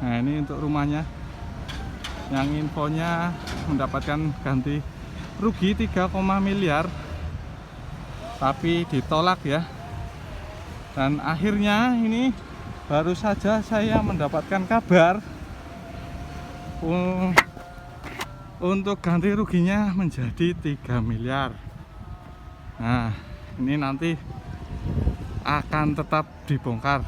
Nah ini untuk rumahnya, yang infonya mendapatkan ganti rugi 3, miliar, tapi ditolak ya. Dan akhirnya ini baru saja saya mendapatkan kabar untuk ganti ruginya menjadi 3 miliar. Nah ini nanti akan tetap dibongkar.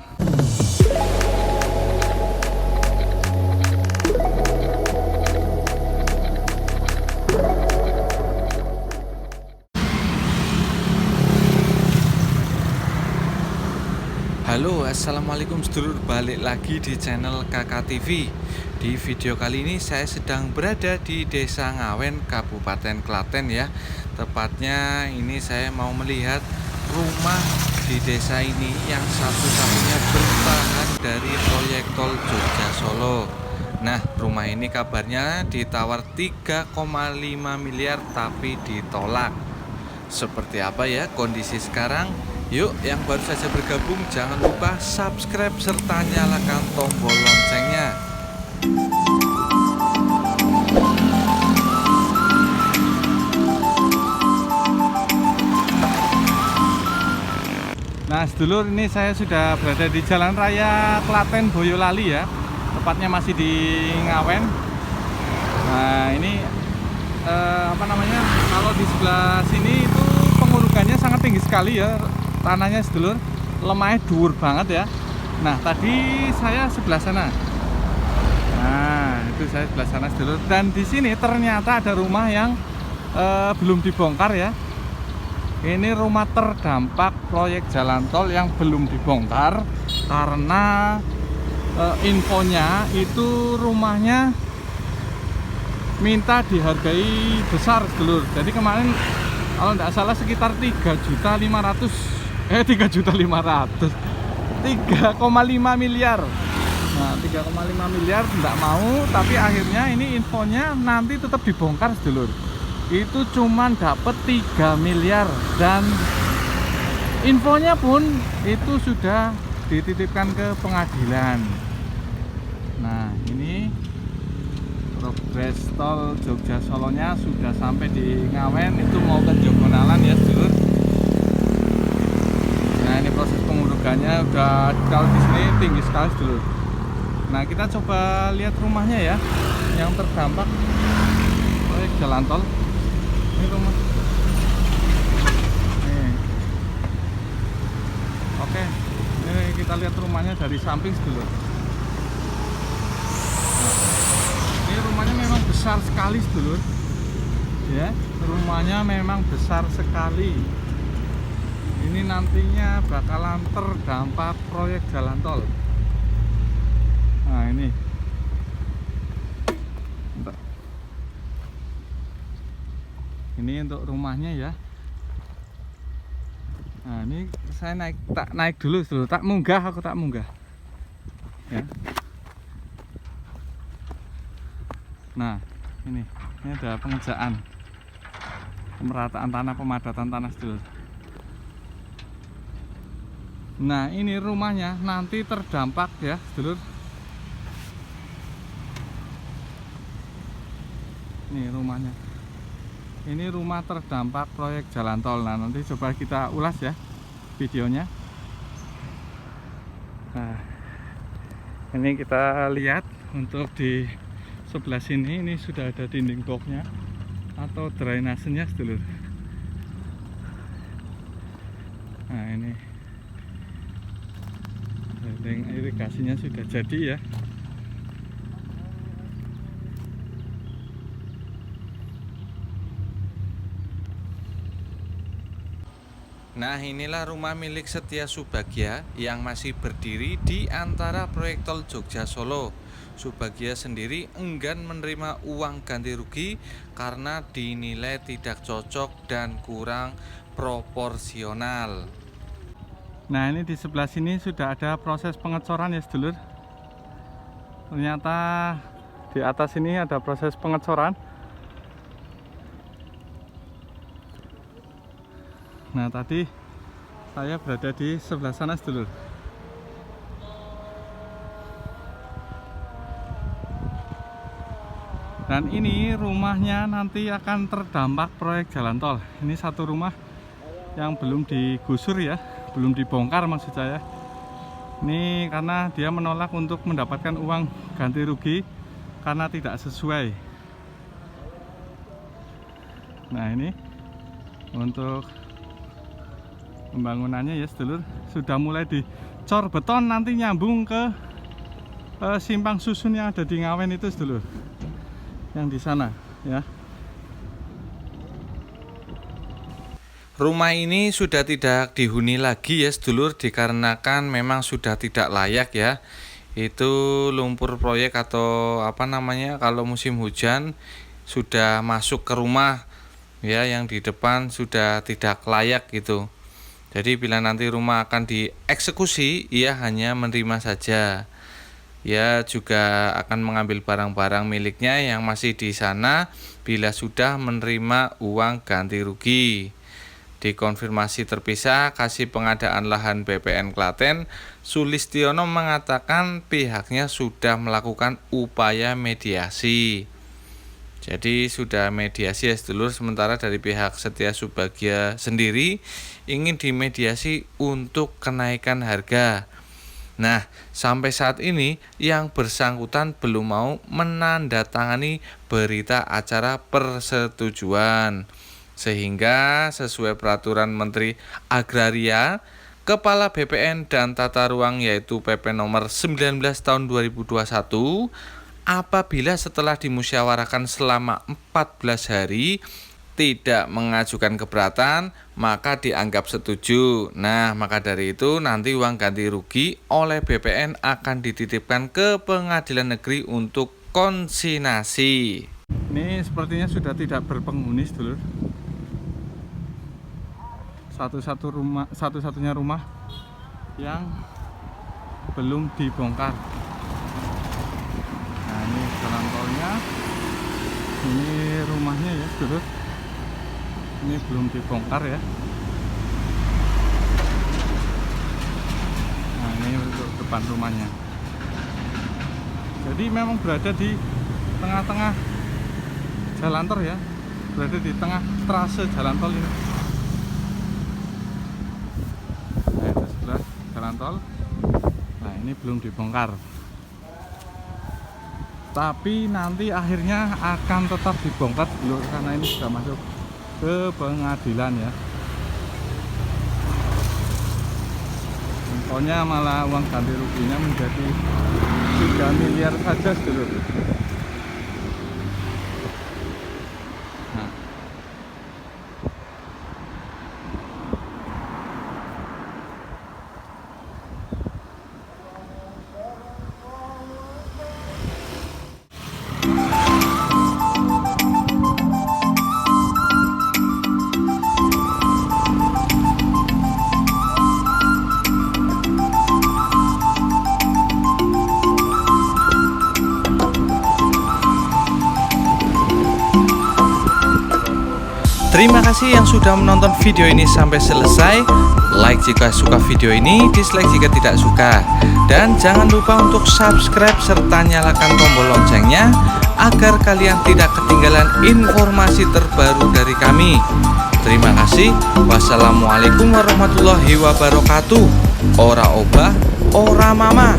Halo, assalamualaikum sedulur, balik lagi di channel Kakak TV. Di video kali ini saya sedang berada di Desa Ngawen, Kabupaten Klaten ya. Tepatnya ini saya mau melihat rumah di desa ini yang satu-satunya bertahan dari proyek tol Jogja Solo. Nah, rumah ini kabarnya ditawar 3,5 miliar tapi ditolak. Seperti apa ya kondisi sekarang? Yuk, yang baru saja bergabung jangan lupa subscribe serta nyalakan tombol loncengnya. Nah sedulur, ini saya sudah berada di Jalan Raya Klaten Boyolali ya. Tepatnya masih di Ngawen. Nah ini kalau di sebelah sini itu pengurukannya sangat tinggi sekali ya. Tanahnya sedulur, lemahnya dhuwur banget ya. Nah tadi saya sebelah sana. Nah itu saya sebelah sana sedulur. Dan di sini ternyata ada rumah yang belum dibongkar ya. Ini rumah terdampak proyek jalan tol yang belum dibongkar karena infonya itu rumahnya minta dihargai besar sedulur. Jadi kemarin kalau tidak salah sekitar 3,5 miliar. Nah 3,5 miliar tidak mau, tapi akhirnya ini infonya nanti tetap dibongkar sedulur. Itu cuman dapat 3 miliar dan infonya pun itu sudah dititipkan ke pengadilan. Nah ini progres tol Jogja Solonya sudah sampai di Ngawen, itu mau ke Jogonalan ya sedulur. Nah ini proses pengurukannya udah, kalau di sini tinggi sekali sedulur. Nah kita coba lihat rumahnya ya, yang terdampak proyek jalan tol. Ini rumah. Nih. Oke, ini kita lihat rumahnya dari samping dulu. Nah, ini rumahnya memang besar sekali dulu. Ya, rumahnya memang besar sekali. Ini nantinya bakalan terdampak proyek jalan tol. Nah ini. Ini untuk rumahnya ya. Nah ini saya naik dulu, tak munggah, aku tak munggah ya. Nah ini ada pengerjaan pemerataan tanah, pemadatan tanah dulu. Nah ini rumahnya nanti terdampak ya sedulur. Ini rumahnya. Ini rumah terdampak proyek jalan tol. Nah nanti coba kita ulas ya videonya. Nah ini kita lihat untuk di sebelah sini, ini sudah ada dinding boxnya atau drainasenya sedulur. Nah ini dinding irigasinya sudah jadi ya. Nah, inilah rumah milik Setia Subagya yang masih berdiri di antara proyek tol Jogja Solo. Subagya sendiri enggan menerima uang ganti rugi karena dinilai tidak cocok dan kurang proporsional. Nah ini di sebelah sini sudah ada proses pengecoran ya sedulur. Ternyata di atas ini ada proses pengecoran. Nah tadi saya berada di sebelah sana sedulur. Dan ini rumahnya nanti akan terdampak proyek jalan tol. Ini satu rumah yang belum digusur ya, belum dibongkar maksud saya. Ini karena dia menolak untuk mendapatkan uang ganti rugi karena tidak sesuai. Nah ini untuk pembangunannya ya sedulur, sudah mulai dicor beton, nanti nyambung ke simpang susun yang ada di Ngawen itu sedulur, yang di sana ya. Rumah ini sudah tidak dihuni lagi ya sedulur, dikarenakan memang sudah tidak layak ya. Itu lumpur proyek atau apa namanya, kalau musim hujan sudah masuk ke rumah ya, yang di depan sudah tidak layak gitu. Jadi bila nanti rumah akan dieksekusi, ia hanya menerima saja. Ia juga akan mengambil barang-barang miliknya yang masih di sana bila sudah menerima uang ganti rugi. Dikonfirmasi terpisah Kasih Pengadaan Lahan BPN Klaten, Sulistiono mengatakan pihaknya sudah melakukan upaya mediasi. Jadi sudah mediasi ya sedulur, sementara dari pihak Setia Subagya sendiri ingin dimediasi untuk kenaikan harga. Nah, sampai saat ini yang bersangkutan belum mau menandatangani berita acara persetujuan. Sehingga sesuai peraturan Menteri Agraria, Kepala BPN dan Tata Ruang yaitu PP nomor 19 tahun 2021, apabila setelah dimusyawarahkan selama 14 hari tidak mengajukan keberatan, maka dianggap setuju. Nah, maka dari itu nanti uang ganti rugi oleh BPN akan dititipkan ke Pengadilan Negeri untuk konsinyasi. Ini sepertinya sudah tidak berpenghuni sedulur. Satu-satunya rumah yang belum dibongkar. Nah, ini jalan tolnya, ini rumahnya ya sedulur. Ini belum dibongkar ya. Nah, ini untuk depan rumahnya. Jadi memang berada di tengah-tengah jalan tol ya, berada di tengah trase jalan tol ini. Nah, itu sebelah jalan tol. Nah, ini belum dibongkar. Tapi nanti akhirnya akan tetap dibongkar dulu karena ini sudah masuk ke pengadilan ya. Pokoknya malah uang ganti ruginya menjadi 3 miliar saja sedulur. Nah. Terima kasih yang sudah menonton video ini sampai selesai. Like jika suka video ini, dislike jika tidak suka. Dan jangan lupa untuk subscribe serta nyalakan tombol loncengnya agar kalian tidak ketinggalan informasi terbaru dari kami. Terima kasih. Wassalamualaikum warahmatullahi wabarakatuh. Ora obah, ora mama.